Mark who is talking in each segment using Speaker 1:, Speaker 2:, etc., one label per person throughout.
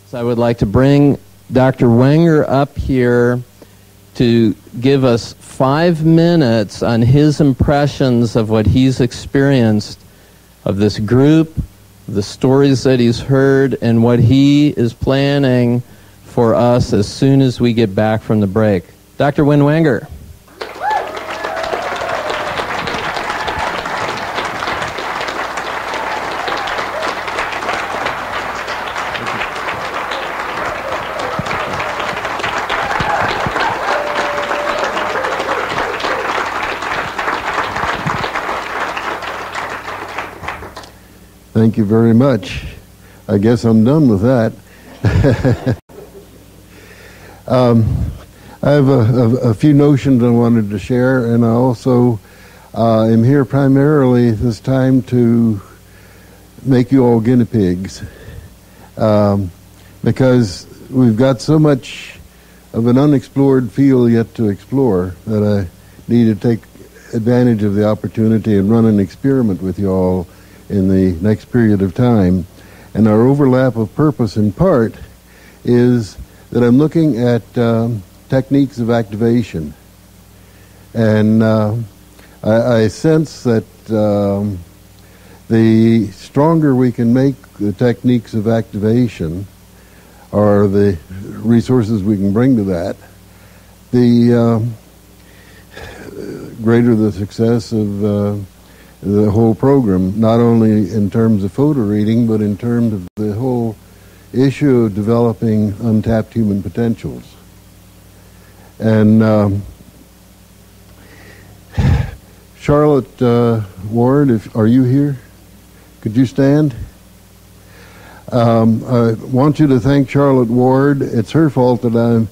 Speaker 1: So I would like to bring Dr. Wenger up here to give us 5 minutes on his impressions of what he's experienced of this group, the stories that he's heard, and what he is planning for us as soon as we get back from the break. Dr. Win Wenger.
Speaker 2: Thank you very much. I guess I'm done with that. I have a few notions I wanted to share, and I also am here primarily this time to make you all guinea pigs, because we've got so much of an unexplored field yet to explore that I need to take advantage of the opportunity and run an experiment with you all in the next period of time. And our overlap of purpose in part is that I'm looking at techniques of activation. And I sense that the stronger we can make the techniques of activation, or the resources we can bring to that, the greater the success of the whole program, not only in terms of photo reading, but in terms of the whole issue of developing untapped human potentials. And Charlotte Ward, are you here? Could you stand? I want you to thank Charlotte Ward. It's her fault that I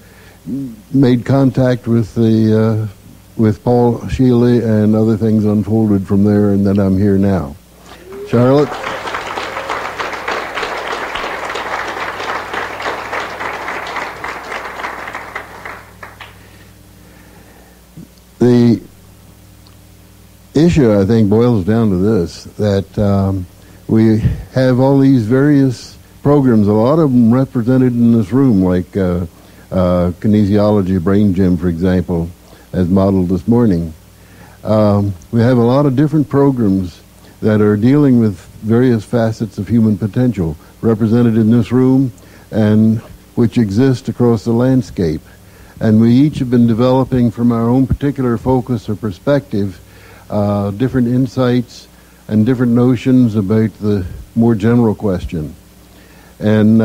Speaker 2: made contact with the with Paul Shealy, and other things unfolded from there, and that I'm here now. Charlotte? The issue, I think, boils down to this, that we have all these various programs, a lot of them represented in this room, like kinesiology, brain gym, for example, as modeled this morning. We have a lot of different programs that are dealing with various facets of human potential represented in this room and which exist across the landscape. And we each have been developing from our own particular focus or perspective different insights and different notions about the more general question. And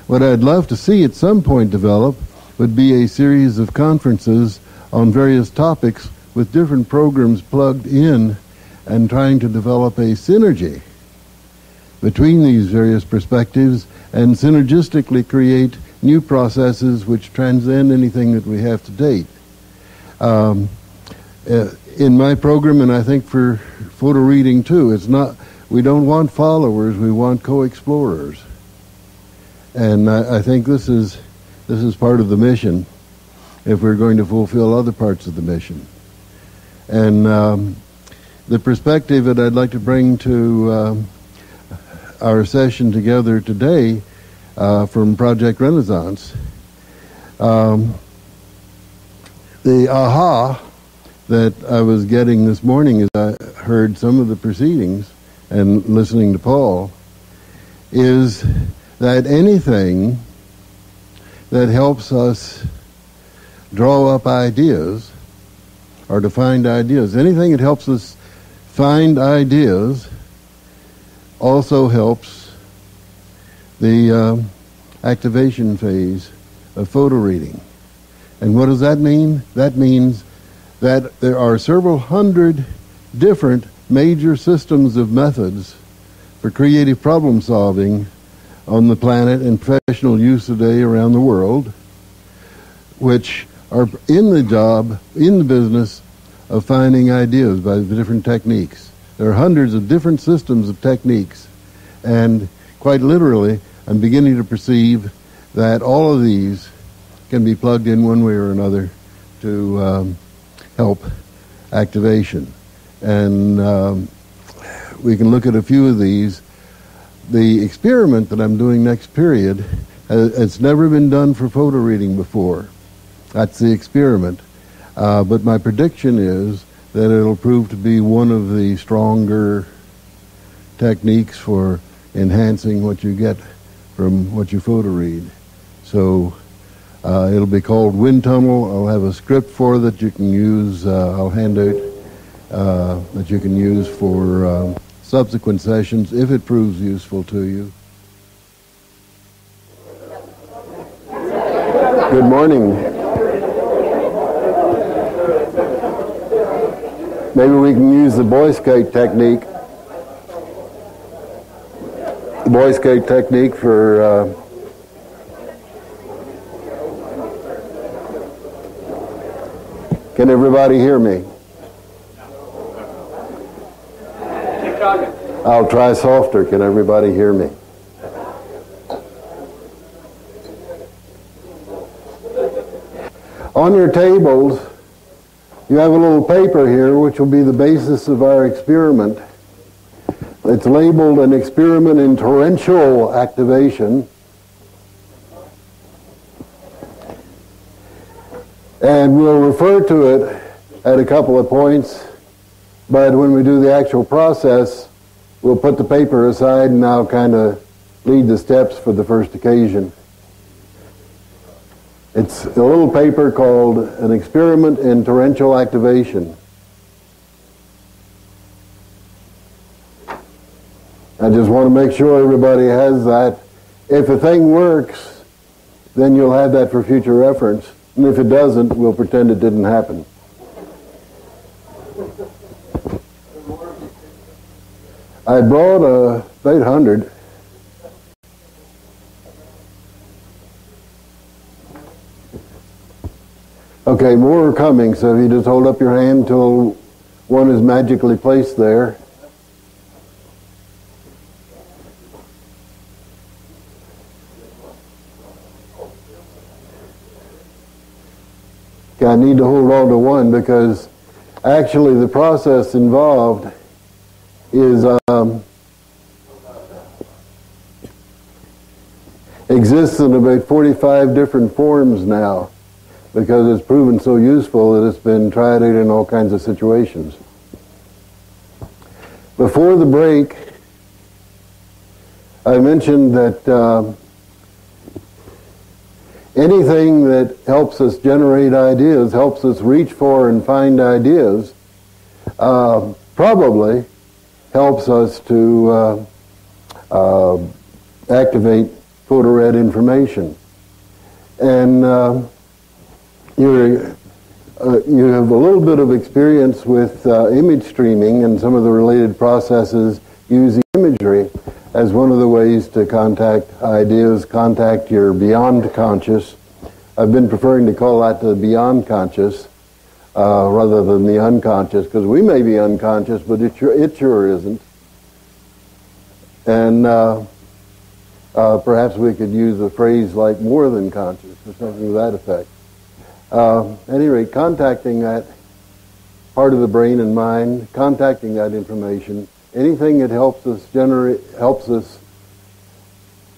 Speaker 2: what I'd love to see at some point develop would be a series of conferences on various topics with different programs plugged in and trying to develop a synergy between these various perspectives and synergistically create new processes which transcend anything that we have to date. In my program, and I think for photo reading too, we don't want followers, we want co-explorers. And I think this is part of the mission, if we're going to fulfill other parts of the mission. And the perspective that I'd like to bring to our session together today from Project Renaissance, the aha that I was getting this morning as I heard some of the proceedings and listening to Paul is that anything that helps us draw up ideas or to find ideas, anything that helps us find ideas also helps the activation phase of photo reading. And what does that mean? That means that there are several hundred different major systems of methods for creative problem solving on the planet and professional use today around the world, which are in the business of finding ideas by the different techniques. There are hundreds of different systems of techniques, and quite literally, I'm beginning to perceive that all of these can be plugged in one way or another to help activation. And we can look at a few of these, the experiment that I'm doing next period, it's never been done for photo reading before. That's the experiment. But my prediction is that it'll prove to be one of the stronger techniques for enhancing what you get from what you photo read. So it'll be called Wind Tunnel. I'll have a script for that you can use. I'll hand out that you can use for subsequent sessions if it proves useful to you. Good morning. Maybe we can use the Boy Scout technique. The Boy Scout technique for can everybody hear me? I'll try softer. Can everybody hear me? On your tables, you have a little paper here which will be the basis of our experiment. It's labeled an experiment in torrential activation. And we'll refer to it at a couple of points, but when we do the actual process, we'll put the paper aside and I'll kind of lead the steps for the first occasion. It's a little paper called An Experiment in Torrential Activation. I just want to make sure everybody has that. If a thing works, then you'll have that for future reference. And if it doesn't, we'll pretend it didn't happen. I brought about 100. Okay, more are coming, so if you just hold up your hand until one is magically placed there. Okay, I need to hold on to one because actually the process involved is exists in about 45 different forms now because it's proven so useful that it's been tried out in all kinds of situations. Before the break, I mentioned that anything that helps us generate ideas, helps us reach for and find ideas, probably helps us to activate photo-read information. And you have a little bit of experience with image streaming and some of the related processes using imagery as one of the ways to contact ideas, contact your beyond conscious. I've been preferring to call that the beyond conscious rather than the unconscious, because we may be unconscious, but it sure isn't. And perhaps we could use a phrase like more than conscious or something to that effect. At any rate, contacting that part of the brain and mind, contacting that information, anything that helps us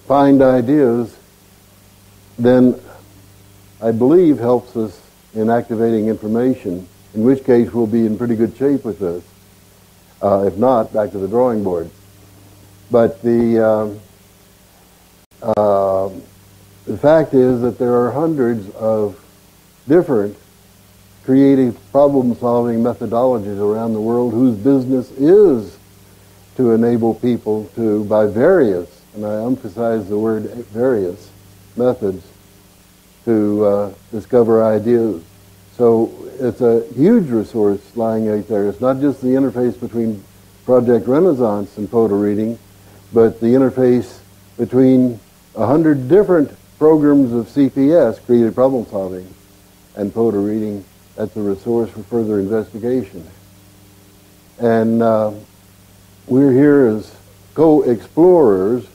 Speaker 2: find ideas, then I believe helps us in activating information, in which case we'll be in pretty good shape with this. If not, back to the drawing board. But the fact is that there are hundreds of different creative problem-solving methodologies around the world whose business is to enable people to, by various, and I emphasize the word various, methods, to discover ideas. So it's a huge resource lying out there. It's not just the interface between Project Renaissance and photo reading, but the interface between 100 different programs of CPS, creative problem solving, and photo reading. That's a resource for further investigation. And we're here as co-explorers.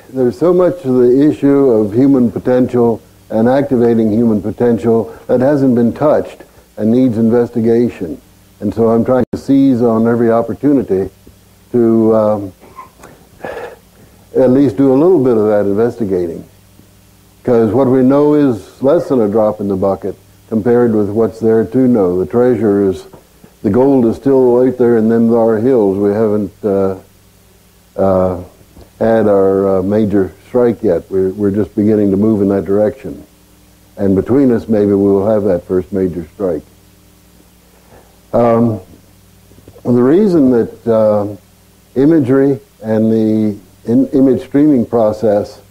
Speaker 2: There's so much of the issue of human potential and activating human potential that hasn't been touched and needs investigation. And so I'm trying to seize on every opportunity to at least do a little bit of that investigating. Because what we know is less than a drop in the bucket compared with what's there to know. The treasure is, the gold is still right there in them thar hills. We haven't had our major strike yet. We're just beginning to move in that direction. And between us, maybe we will have that first major strike. The reason that imagery and the image streaming process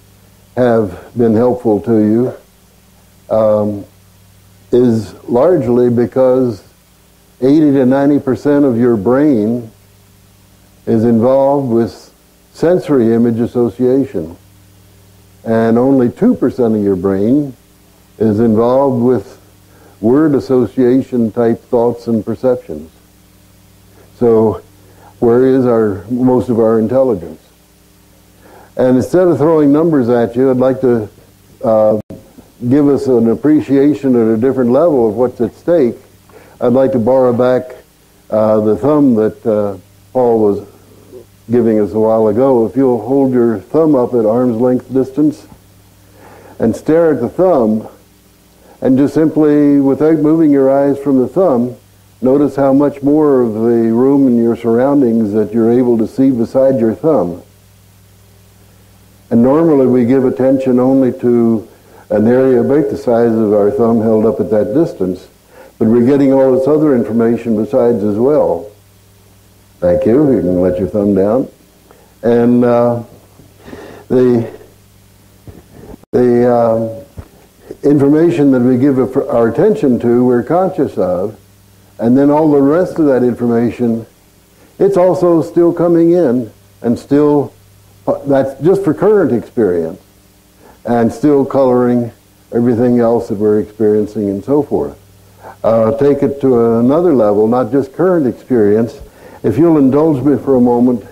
Speaker 2: have been helpful to you is largely because 80 to 90% of your brain is involved with sensory image association, and only 2% of your brain is involved with word association type thoughts and perceptions. So where is most of our intelligence? And instead of throwing numbers at you, I'd like to give us an appreciation at a different level of what's at stake. I'd like to borrow back the thumb that Paul was giving us a while ago. If you'll hold your thumb up at arm's length distance and stare at the thumb, and just simply, without moving your eyes from the thumb, notice how much more of the room and your surroundings that you're able to see beside your thumb. And normally we give attention only to an area about the size of our thumb held up at that distance, but we're getting all this other information besides as well. Thank you. You can let your thumb down. And the information that we give our attention to, we're conscious of, and then all the rest of that information, it's also still coming in, and still, that's just for current experience, and still coloring everything else that we're experiencing and so forth. Take it to another level, not just current experience. If you'll indulge me for a moment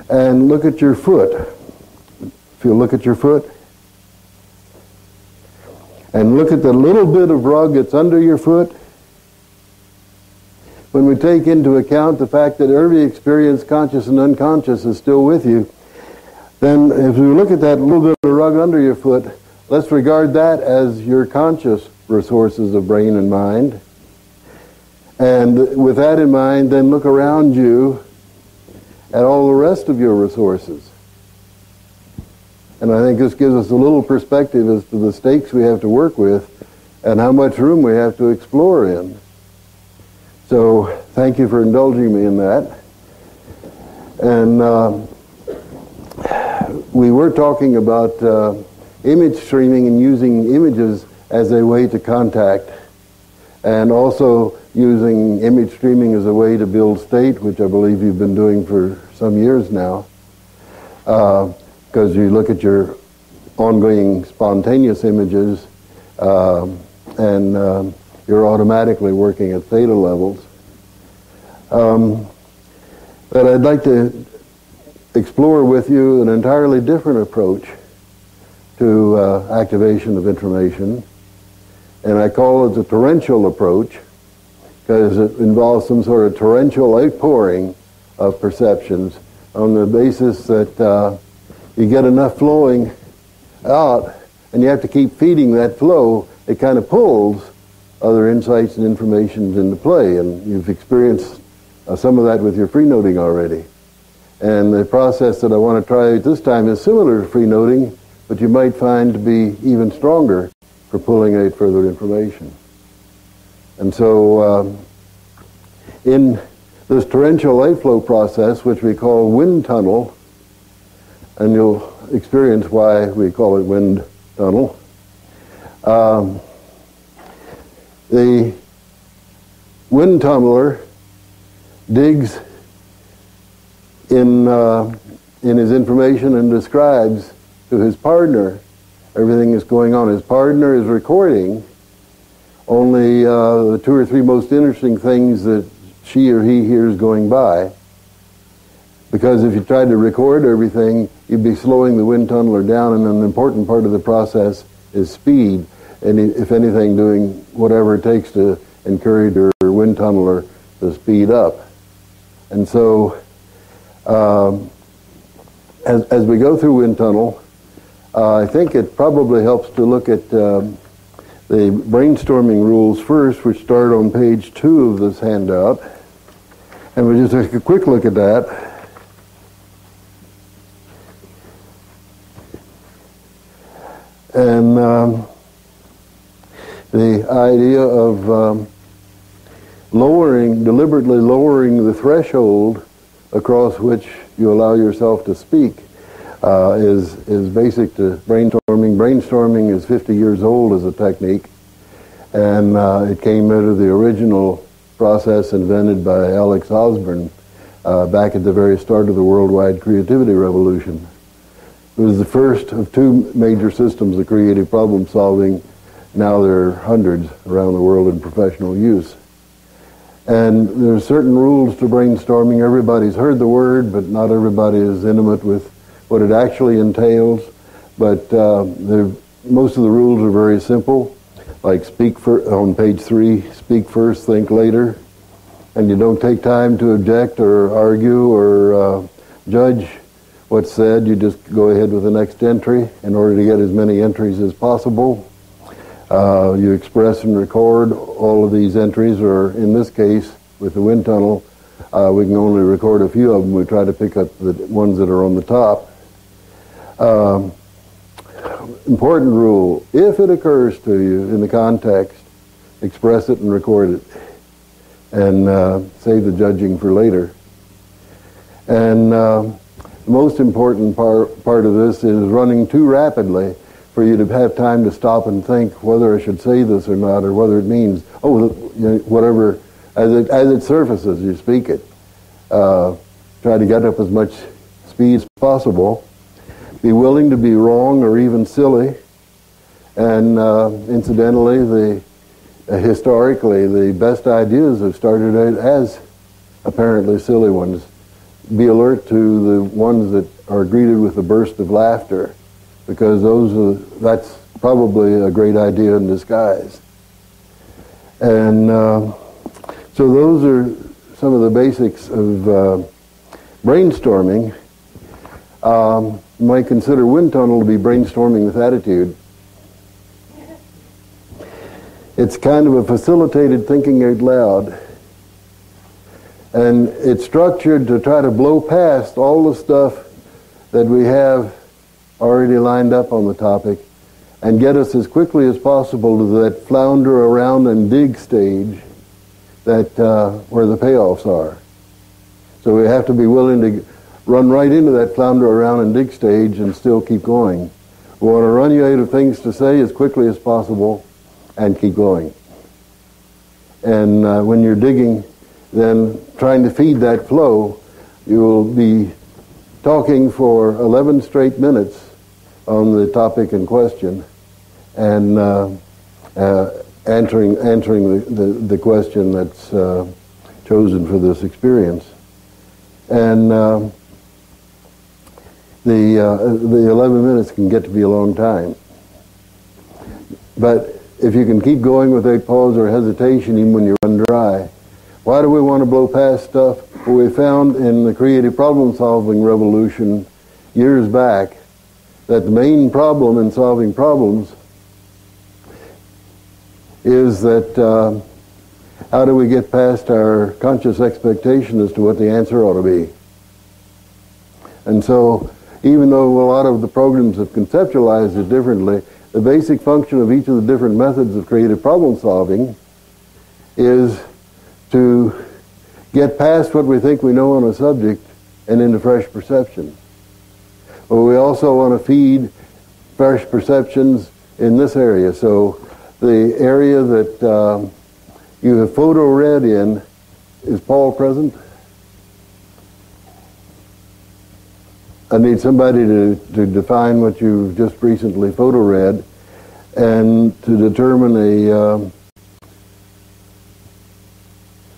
Speaker 2: and look at your foot. If you'll look at your foot, and look at the little bit of rug that's under your foot. When we take into account the fact that every experience, conscious and unconscious, is still with you, then if we look at that little bit of rug under your foot, let's regard that as your conscious resources of brain and mind. And with that in mind, then look around you at all the rest of your resources. And I think this gives us a little perspective as to the stakes we have to work with and how much room we have to explore in. So thank you for indulging me in that. And we were talking about image streaming and using images as a way to contact, and also using image streaming as a way to build state, which I believe you've been doing for some years now. Because you look at your ongoing spontaneous images and you're automatically working at theta levels. But I'd like to explore with you an entirely different approach to activation of information, and I call it the torrential approach because it involves some sort of torrential outpouring of perceptions on the basis that you get enough flowing out, and you have to keep feeding that flow. It kind of pulls other insights and information into play, and you've experienced some of that with your free-noting already. And the process that I want to try this time is similar to free-noting, but you might find to be even stronger for pulling out further information. And so in this torrential light flow process, which we call wind tunnel, and you'll experience why we call it wind tunnel. The wind tunneler digs in his information and describes to his partner everything that's going on. His partner is recording only the two or three most interesting things that she or he hears going by. Because if you tried to record everything, you'd be slowing the wind tunneler down, and an important part of the process is speed, and if anything, doing whatever it takes to encourage your wind tunneler to speed up. And so as we go through wind tunnel, I think it probably helps to look at the brainstorming rules first, which start on page 2 of this handout. And we'll just take a quick look at that. And the idea of deliberately lowering the threshold across which you allow yourself to speak is basic to brainstorming. Brainstorming is 50 years old as a technique, and it came out of the original process invented by Alex Osborne back at the very start of the worldwide creativity revolution. It was the first of 2 major systems of creative problem solving. Now there are hundreds around the world in professional use. And there are certain rules to brainstorming. Everybody's heard the word, but not everybody is intimate with what it actually entails. But most of the rules are very simple, like on page 3, speak first, think later. And you don't take time to object or argue or judge what's said. You just go ahead with the next entry in order to get as many entries as possible. You express and record all of these entries, or in this case, with the wind tunnel, we can only record a few of them. We try to pick up the ones that are on the top. Important rule, if it occurs to you in the context, express it and record it, and save the judging for later. And the most important part of this is running too rapidly for you to have time to stop and think whether I should say this or not, or whether it means, whatever, as it surfaces, you speak it. Try to get up as much speed as possible. Be willing to be wrong or even silly. And incidentally, historically, the best ideas have started out as apparently silly ones. Be alert to the ones that are greeted with a burst of laughter, because that's probably a great idea in disguise. And so those are some of the basics of brainstorming. You might consider wind tunnel to be brainstorming with attitude. It's kind of a facilitated thinking out loud. And it's structured to try to blow past all the stuff that we have already lined up on the topic and get us as quickly as possible to that flounder around and dig stage that where the payoffs are. So we have to be willing to run right into that flounder around and dig stage and still keep going. We want to run you out of things to say as quickly as possible and keep going. And when you're digging, then trying to feed that flow, you will be talking for 11 straight minutes on the topic in question, and answering the question that's chosen for this experience. And the 11 minutes can get to be a long time. But if you can keep going without pause or hesitation, even when you run dry. Why do we want to blow past stuff? Well, we found in the creative problem-solving revolution years back that the main problem in solving problems is that how do we get past our conscious expectation as to what the answer ought to be? And so, even though a lot of the programs have conceptualized it differently, the basic function of each of the different methods of creative problem solving is to get past what we think we know on a subject and into fresh perception. But we also want to feed fresh perceptions in this area. So the area that you have photo read in, is Paul present? I need somebody to define what you've just recently photo read and to determine a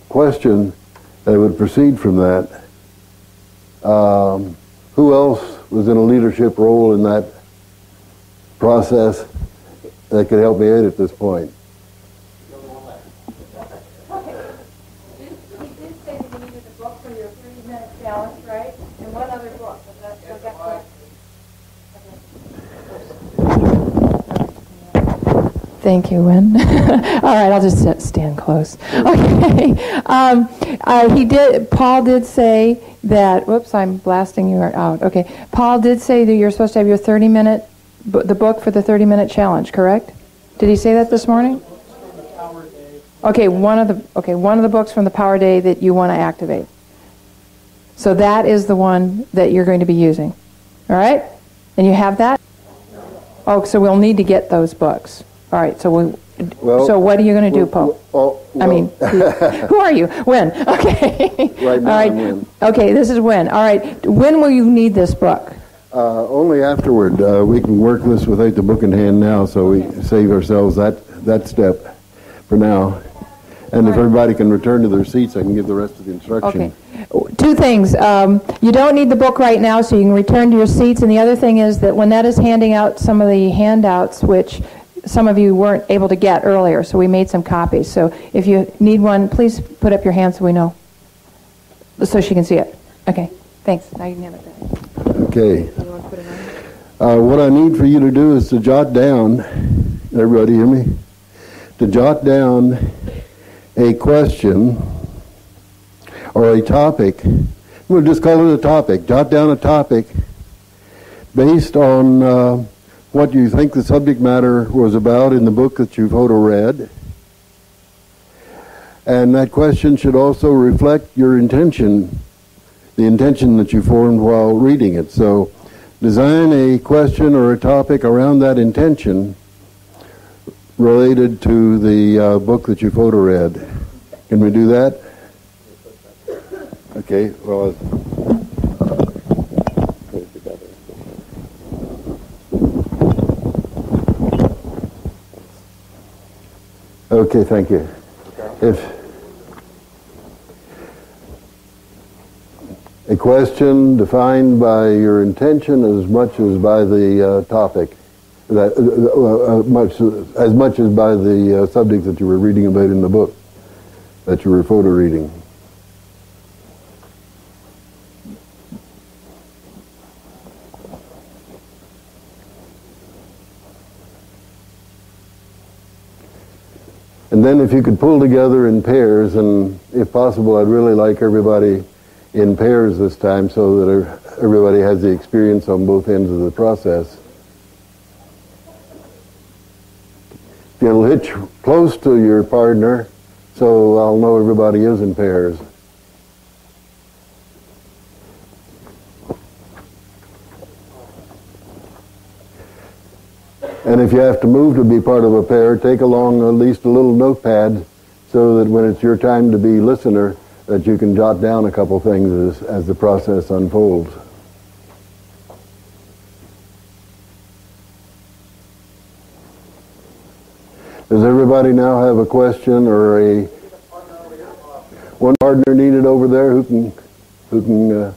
Speaker 2: question that would proceed from that. Who else was in a leadership role in that process that could help me out at this point?
Speaker 3: And one other book. Was that correct? Thank you, Wynn. All right, I'll just stand close. Okay. Paul did say that, whoops, I'm blasting you out. Okay. Paul did say that you're supposed to have your 30-minute, the book for the 30-minute challenge, correct? Did he say that this morning? Okay, one of the books from the Power Day that you want to activate. So that is the one that you're going to be using. All right? And you have that? Oh, so we'll need to get those books. All right, so so what are you going to do, Paul? I mean, who are you? Wynn. Okay.
Speaker 2: Right now,
Speaker 3: all right.
Speaker 2: I'm Wynn.
Speaker 3: Okay, this is Wynn. All right, when will you need this book?
Speaker 2: Only afterward. We can work this without the book in hand now, so we save ourselves that step for now. And if everybody can return to their seats, I can give the rest of the instruction.
Speaker 3: Okay. Two things. You don't need the book right now, so you can return to your seats. And the other thing is that Lynette is handing out some of the handouts, which some of you weren't able to get earlier, so we made some copies. So if you need one, please put up your hand so we know, so she can see it. Okay, thanks. Now you can have it back.
Speaker 2: Okay.
Speaker 3: You want to put it on?
Speaker 2: What I need for you to do is to jot down, everybody hear me? To jot down a question or a topic. We'll just call it a topic. Jot down a topic based on what you think the subject matter was about in the book that you photo read. And that question should also reflect your intention, the intention that you formed while reading it. So design a question or a topic around that intention related to the book that you photo read. Can we do that? Okay, well, okay, thank you. If a question defined by your intention as much as by the topic, that as much as by the subject that you were reading about in the book that you were photo reading. And then if you could pull together in pairs, and if possible, I'd really like everybody in pairs this time so that everybody has the experience on both ends of the process. You'll hitch close to your partner so I'll know everybody is in pairs. And if you have to move to be part of a pair, take along at least a little notepad so that when it's your time to be listener, that you can jot down a couple things as the process unfolds. Does everybody now have a question or one partner needed over there who can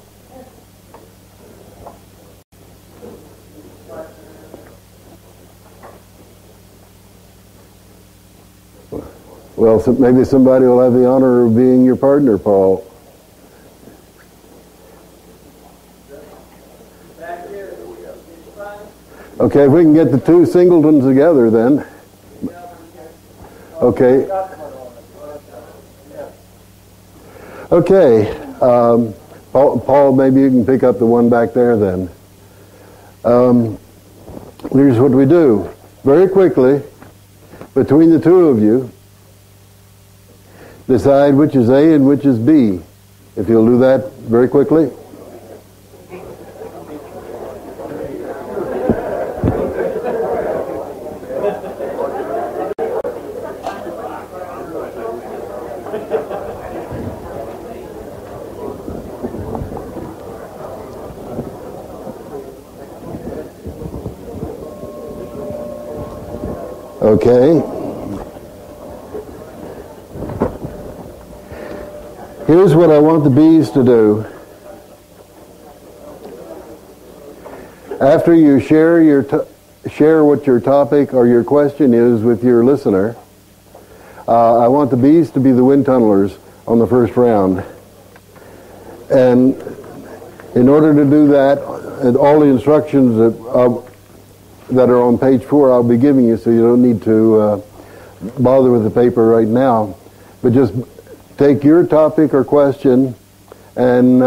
Speaker 2: well, so maybe somebody will have the honor of being your partner, Paul. Okay, if we can get the two singletons together then. Okay. Okay. Paul, maybe you can pick up the one back there then. Here's what we do. Very quickly, between the two of you, decide which is A and which is B. If you'll do that very quickly. Okay. Here's what I want the bees to do. After you share what your topic or your question is with your listener, I want the bees to be the wind tunnelers on the first round. And In order to do that, and all the instructions that are on page 4 I'll be giving you, so you don't need to bother with the paper right now, but just take your topic or question and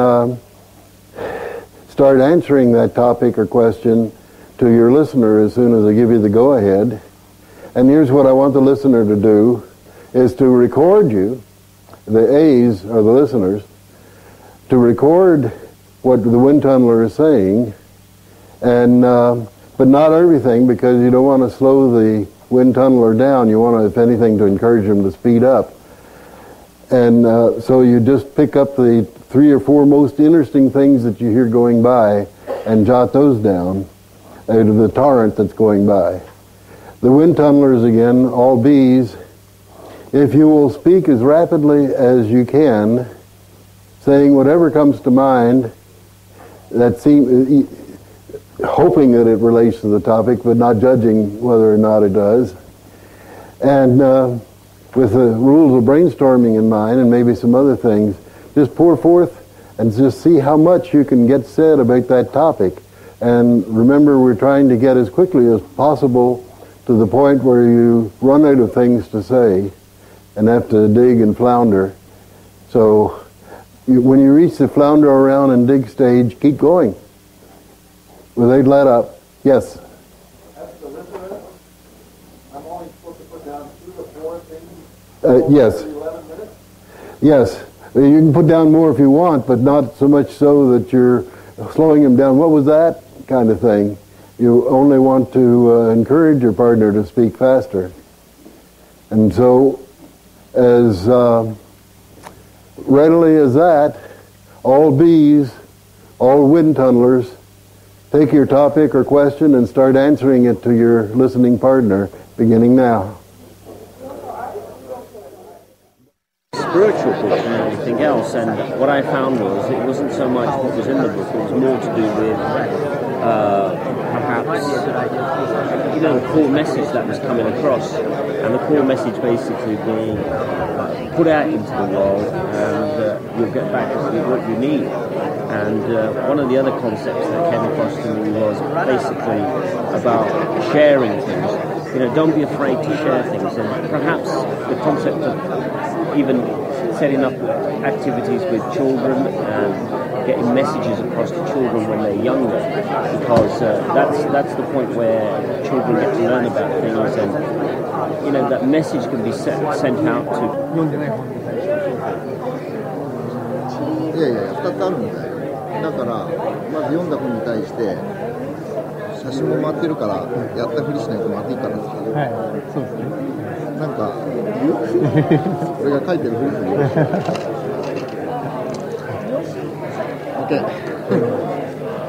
Speaker 2: start answering that topic or question to your listener as soon as I give you the go-ahead. And here's what I want the listener to do, is to record you, the A's are the listeners, to record what the wind tunneler is saying, and but not everything, because you don't want to slow the wind tunneler down. You want to, if anything, to encourage him to speed up. And so you just pick up the 3 or 4 most interesting things that you hear going by and jot those down out of the torrent that's going by. The wind tunnelers again, all B's. If you will speak as rapidly as you can, saying whatever comes to mind, that hoping that it relates to the topic, but not judging whether or not it does. And with the rules of brainstorming in mind, and maybe some other things, just pour forth and just see how much you can get said about that topic. And remember, we're trying to get as quickly as possible to the point where you run out of things to say and have to dig and flounder. So when you reach the flounder around and dig stage, keep going without let up. Yes?
Speaker 4: As the listener, I'm only supposed to put down 2 or 4 things
Speaker 2: yes.
Speaker 4: every 11 minutes?
Speaker 2: Yes. You can put down more if you want, but not so much so that you're slowing him down. What was that? Kind of thing. You only want to encourage your partner to speak faster. And so, as readily as that, all B's, all wind tunnelers, take your topic or question and start answering it to your listening partner, beginning now.
Speaker 5: Spiritual book than anything else, and what I found was it wasn't so much what was in the book, it was more to do with perhaps the core message that was coming across, and the core message basically being put out into the world, and you'll get back what you need. And one of the other concepts that came across to me was basically about sharing things. Don't be afraid to share things, and perhaps the concept of even setting up activities with children and getting messages across to children when they're younger, because that's the point where children get to learn about things, and that message can be sent out to.
Speaker 4: いやいや、2つあるんだよ。だから、まず読んだ本に対して、写真も回ってるから、やったふりしないと回っていいからって言う。はい、そうですね。なんか、言う俺が書いてるふりするよ。OK。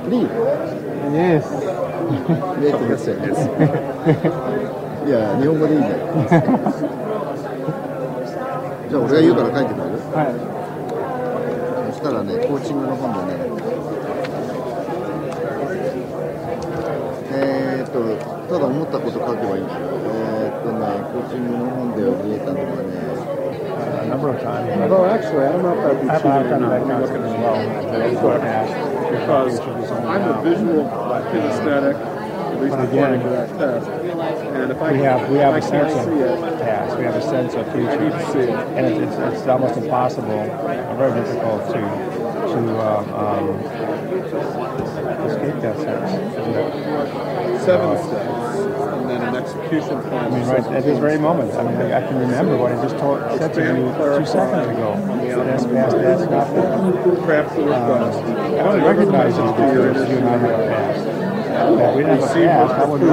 Speaker 4: Leave.
Speaker 6: Yes.
Speaker 4: Yes. いや、日本語でいいんだよ。じゃあ、俺が言うから書いてくれる？はい。そしたらね、コーチングの本でね、ただ思ったこと書けばいいんだよ。コーチングの本で見えたのがね、
Speaker 6: a number of times. Although actually, I don't know if I'd be cheating or not. I'm looking as well.
Speaker 7: Because I'm a visual kinesthetic, at least according to that test. And if
Speaker 6: we have a sense of past, we have a sense of future.
Speaker 7: I need to see it.
Speaker 6: And it's almost impossible, very difficult to escape that sense.
Speaker 7: 7 steps, and then an execution plan.
Speaker 6: I mean, right at this very moment, I mean, I can remember what I just said to you 2 seconds ago. That's past, that's not that.
Speaker 7: Perhaps the request.
Speaker 6: I don't recognize these differences you and I have past. If we didn't have a past, how would we?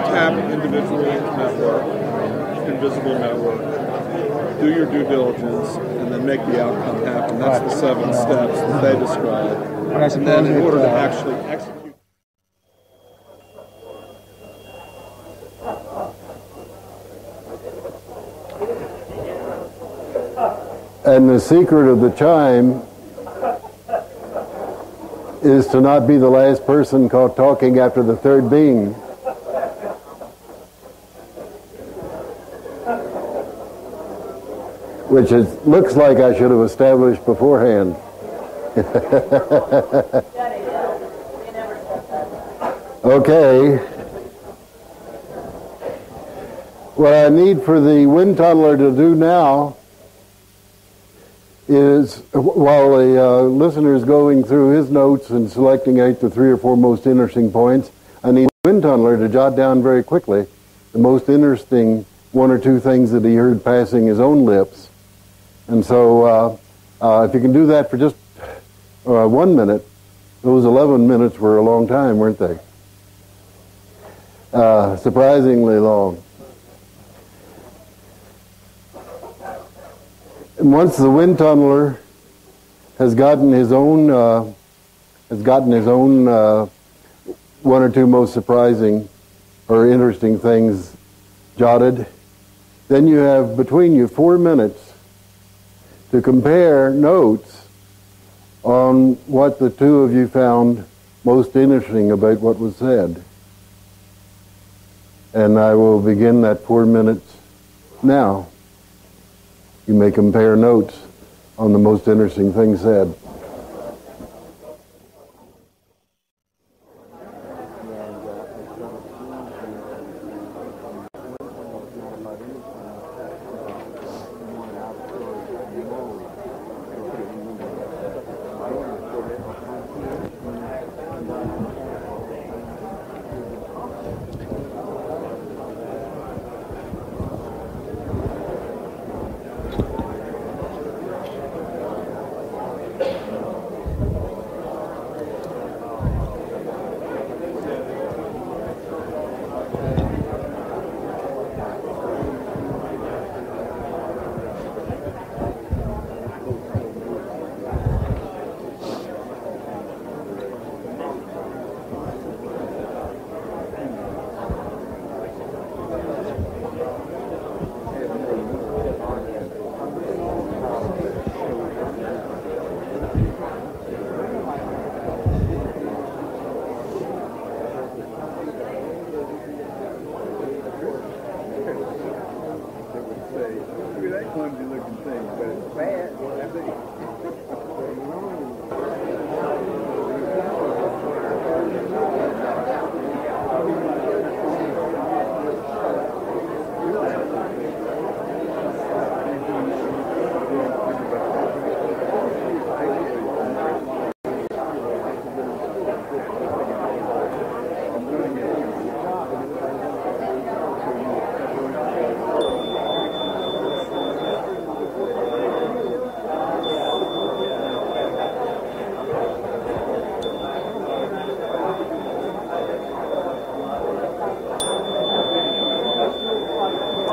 Speaker 7: Tap individually network, invisible network. Do your due diligence, and then make the outcome happen. That's the 7 steps that they describe. And then in order to actually execute.
Speaker 2: And the secret of the chime is to not be the last person caught talking after the third being. which looks like I should have established beforehand. Okay. What I need for the wind tunneler to do now is, while the listener is going through his notes and selecting out the 3 or 4 most interesting points, I need the wind tunneler to jot down very quickly the most interesting 1 or 2 things that he heard passing his own lips. And so if you can do that for just 1 minute, those 11 minutes were a long time, weren't they? Surprisingly long. And once the wind tunneler has gotten his own 1 or 2 most surprising or interesting things jotted, then you have between you 4 minutes to compare notes on what the 2 of you found most interesting about what was said. And I will begin that 4 minutes now. You may compare notes on the most interesting thing said.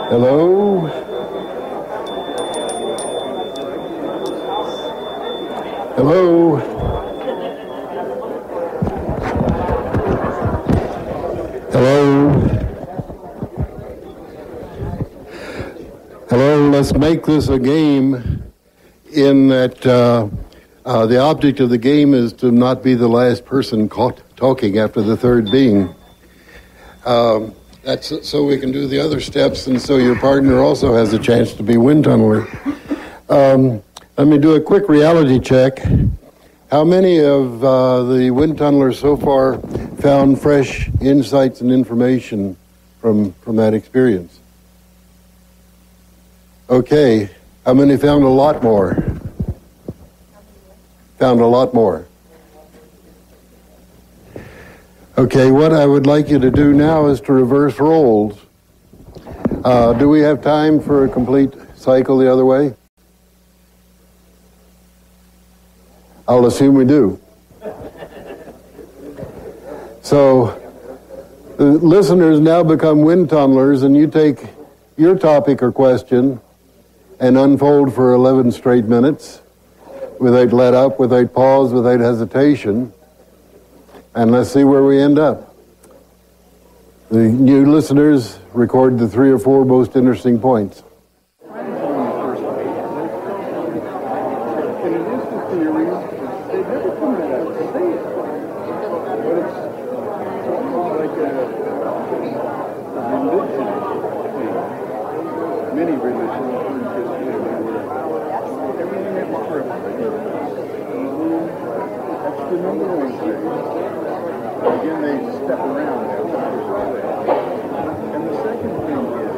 Speaker 2: Hello? Hello? Hello? Hello, let's make this a game in that the object of the game is to not be the last person talking after the third being. That's so we can do the other steps, and so your partner also has a chance to be wind tunneler. Let me do a quick reality check. How many of the wind tunnelers so far found fresh insights and information from that experience? Okay. How many found a lot more? Found a lot more. Okay, what I would like you to do now is to reverse roles. Do we have time for a complete cycle the other way? I'll assume we do. So, the listeners now become wind tunnelers, and you take your topic or question and unfold for 11 straight minutes without let up, without pause, without hesitation. And let's see where we end up. The new listeners record the 3 or 4 most interesting points.
Speaker 7: Many religions,
Speaker 2: That's the number one thing. Again, they step around there. And the second thing is,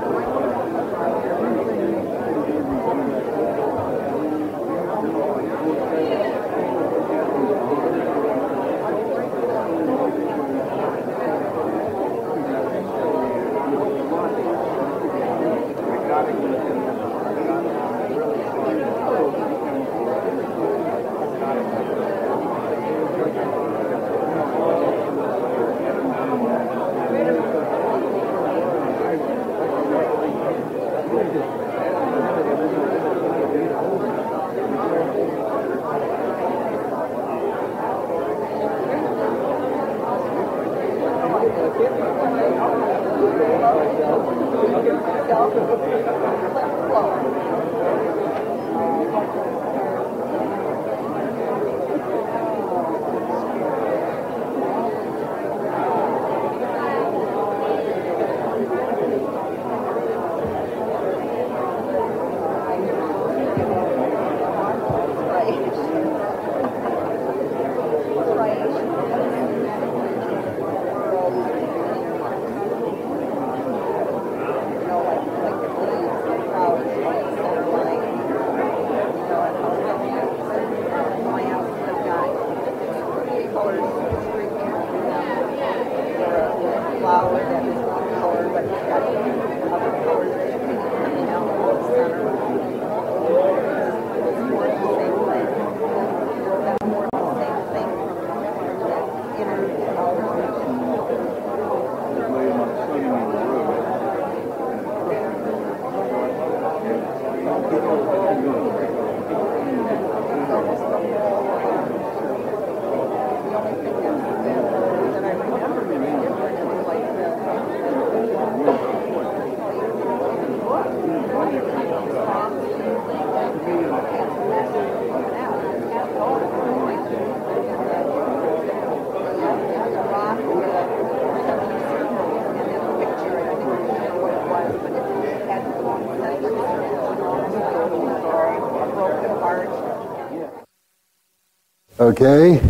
Speaker 2: okay.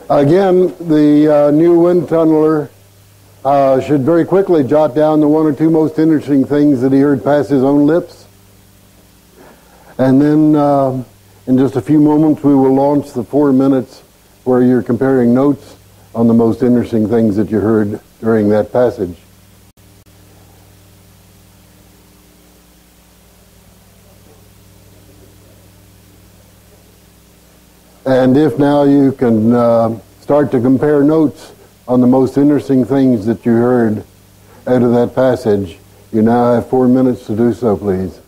Speaker 2: Again, the new wind tunneler should very quickly jot down the one or two most interesting things that he heard pass his own lips. And then in just a few moments we will launch the 4 minutes where you're comparing notes on the most interesting things that you heard during that passage. And if now you can start to compare notes on the most interesting things that you heard out of that passage, you now have 4 minutes to do so, please.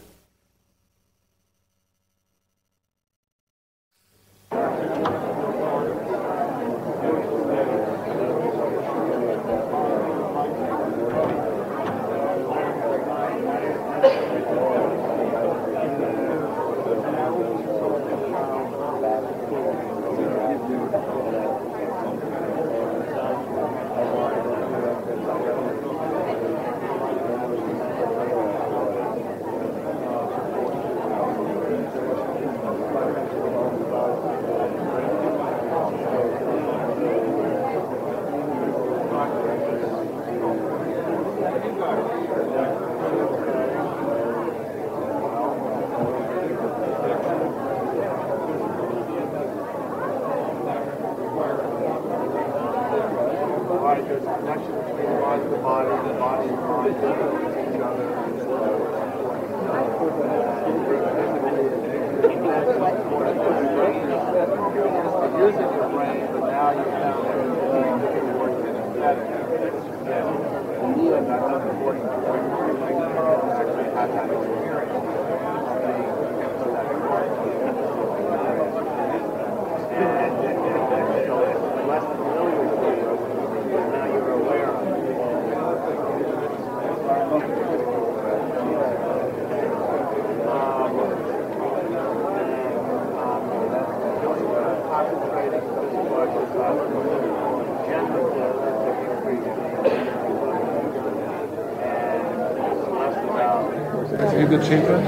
Speaker 6: In good shape, right?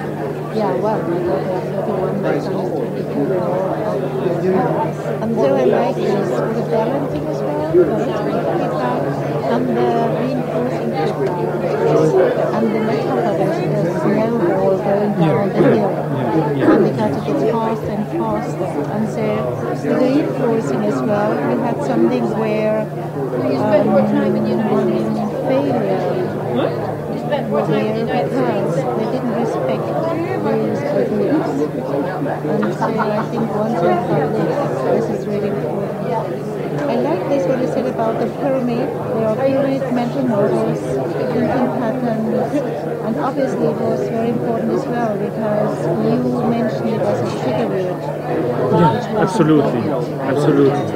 Speaker 8: Yeah, well, the one that's on the And so I like this, the balancing as well, the feedback, and the reinforcing feedback, and the metaphor, the snowball going down the hill, and because it gets faster and faster. And so the reinforcing as well, we had something where failure, because they didn't respect those ideas. And so I think once we have this is really important. I like this what you said about the pyramid. There are pyramid mental models, thinking patterns, and obviously it was very important as well because you mentioned it as a trigger word.
Speaker 6: Yeah, absolutely.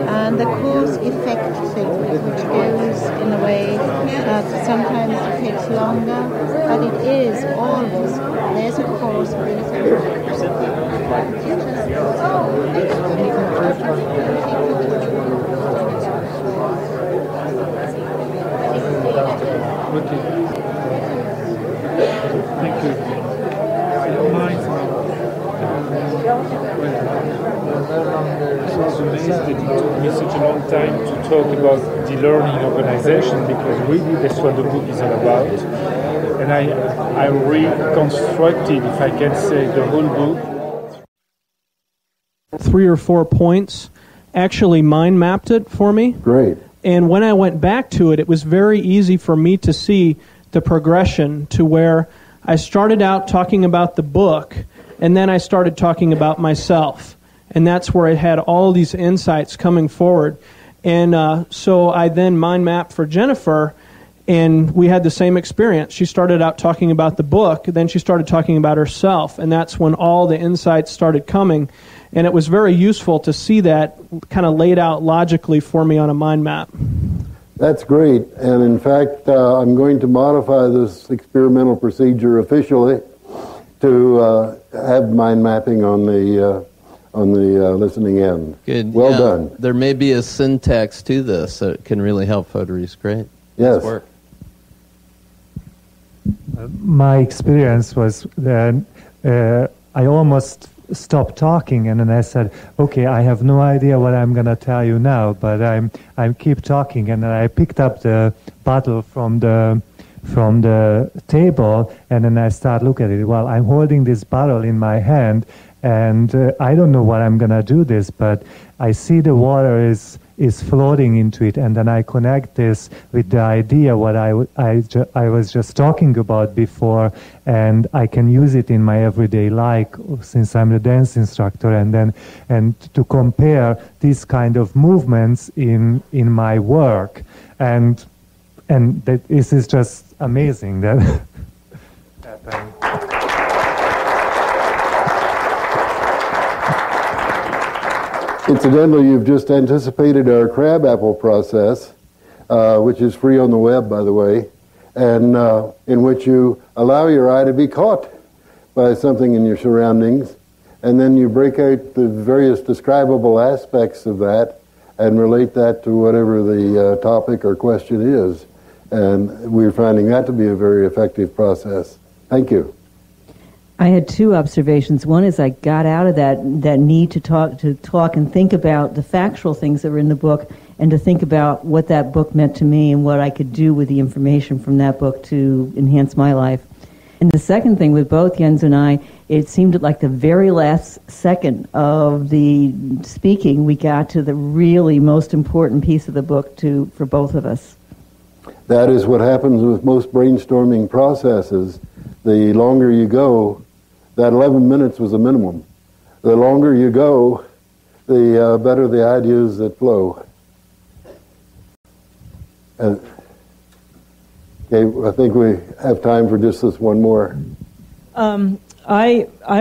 Speaker 8: And the cause-effect thing, which goes in a way that sometimes it takes longer, but it is always, there's a cause, there's a
Speaker 6: Okay. Thank you. I don't mind. I was amazed that it took me such a long time to talk about the learning organization because really that's what the book is all about. And I reconstructed, if I can say, the whole book.
Speaker 9: 3 or 4 points, actually mind mapped it for me.
Speaker 2: Great.
Speaker 9: And when I went back to it, it was very easy for me to see the progression to where I started out talking about the book, and then I started talking about myself. And that's where it had all these insights coming forward. And so I then mind mapped for Jennifer, and we had the same experience. She started out talking about the book, then she started talking about herself, and that's when all the insights started coming. And it was very useful to see that kind of laid out logically for me on a mind map.
Speaker 2: That's great. And in fact, I'm going to modify this experimental procedure officially to have mind mapping on the listening end.
Speaker 1: Good.
Speaker 2: Well done.
Speaker 1: There may be a syntax to this, so it can really help Foderies. Great.
Speaker 2: Yes.
Speaker 1: Nice work.
Speaker 10: My experience was that I almost stopped talking, and then I said, okay, I have no idea what I'm going to tell you now, but I keep talking, and then I picked up the bottle from the table, and then I start looking at it. Well, I'm holding this bottle in my hand, and I don't know what I'm going to do this, but I see the water is floating into it, and then I connect this with the idea what I was just talking about before, and I can use it in my everyday life since I'm a dance instructor, and to compare these kind of movements in my work, and this is just amazing that happened.
Speaker 2: Incidentally, you've just anticipated our crabapple process, which is free on the web, by the way, and in which you allow your eye to be caught by something in your surroundings, and then you break out the various describable aspects of that and relate that to whatever the topic or question is. And we're finding that to be a very effective process. Thank you.
Speaker 11: I had 2 observations. One is I got out of that need to talk and think about the factual things that were in the book, and to think about what that book meant to me and what I could do with the information from that book to enhance my life. And the second thing with both Jens and I, it seemed like the very last second of the speaking, we got to the really most important piece of the book for both of us.
Speaker 2: That is what happens with most brainstorming processes. The longer you go, that 11 minutes was a minimum. The longer you go, the better the ideas that flow. Okay, I think we have time for just this one more.
Speaker 12: I'm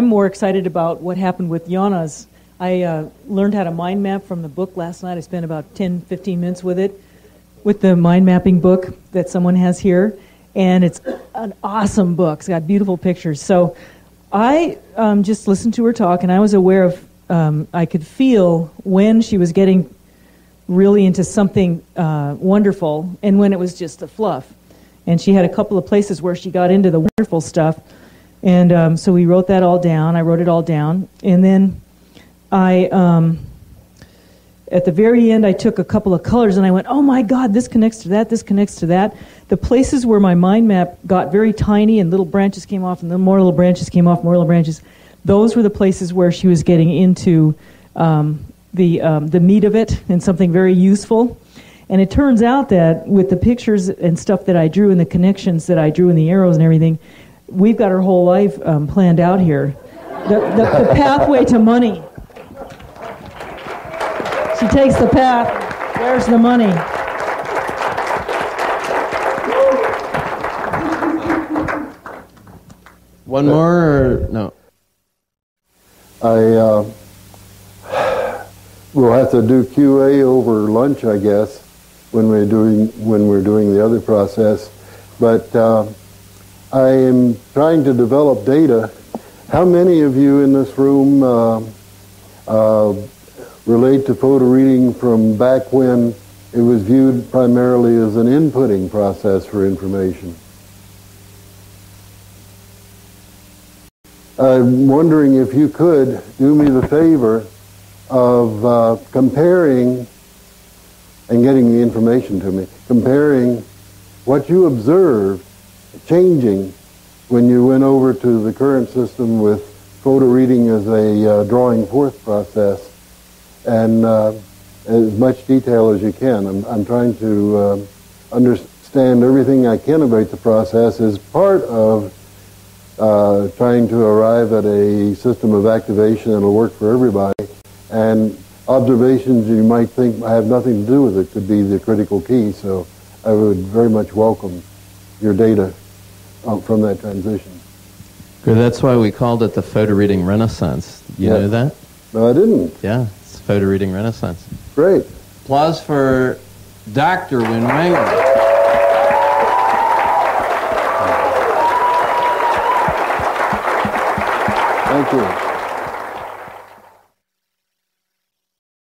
Speaker 12: more excited about what happened with Jana's. I learned how to mind map from the book last night. I spent about 10, 15 minutes with it, with the mind mapping book that someone has here. And it's an awesome book. It's got beautiful pictures. So I just listened to her talk, and I was aware of, I could feel when she was getting really into something wonderful and when it was just the fluff. And she had a couple of places where she got into the wonderful stuff. And so we wrote that all down. I wrote it all down. And then At the very end, I took a couple of colors and I went, oh my God, this connects to that, this connects to that. The places where my mind map got very tiny and little branches came off and then more little branches came off, more little branches, those were the places where she was getting into the meat of it and something very useful. And it turns out that with the pictures and stuff that I drew and the connections that I drew and the arrows and everything, we've got her whole life planned out here. The pathway to money. She takes the path. Where's the money?
Speaker 1: One more or no?
Speaker 2: We'll have to do QA over lunch, I guess, when we're doing the other process. But I am trying to develop data. How many of you in this room relate to photo reading from back when it was viewed primarily as an inputting process for information? I'm wondering if you could do me the favor of comparing and getting the information to me, comparing what you observed changing when you went over to the current system with photo reading as a drawing forth process, and as much detail as you can. I'm trying to understand everything I can about the process as part of trying to arrive at a system of activation that will work for everybody. And observations you might think have nothing to do with it could be the critical key. So I would very much welcome your data from that transition.
Speaker 1: Good. That's why we called it the photo reading renaissance. You know that?
Speaker 2: No, I didn't.
Speaker 1: Yeah, it's photo reading renaissance.
Speaker 2: Great.
Speaker 1: Applause for Dr. Win Wanger.
Speaker 2: Thank you.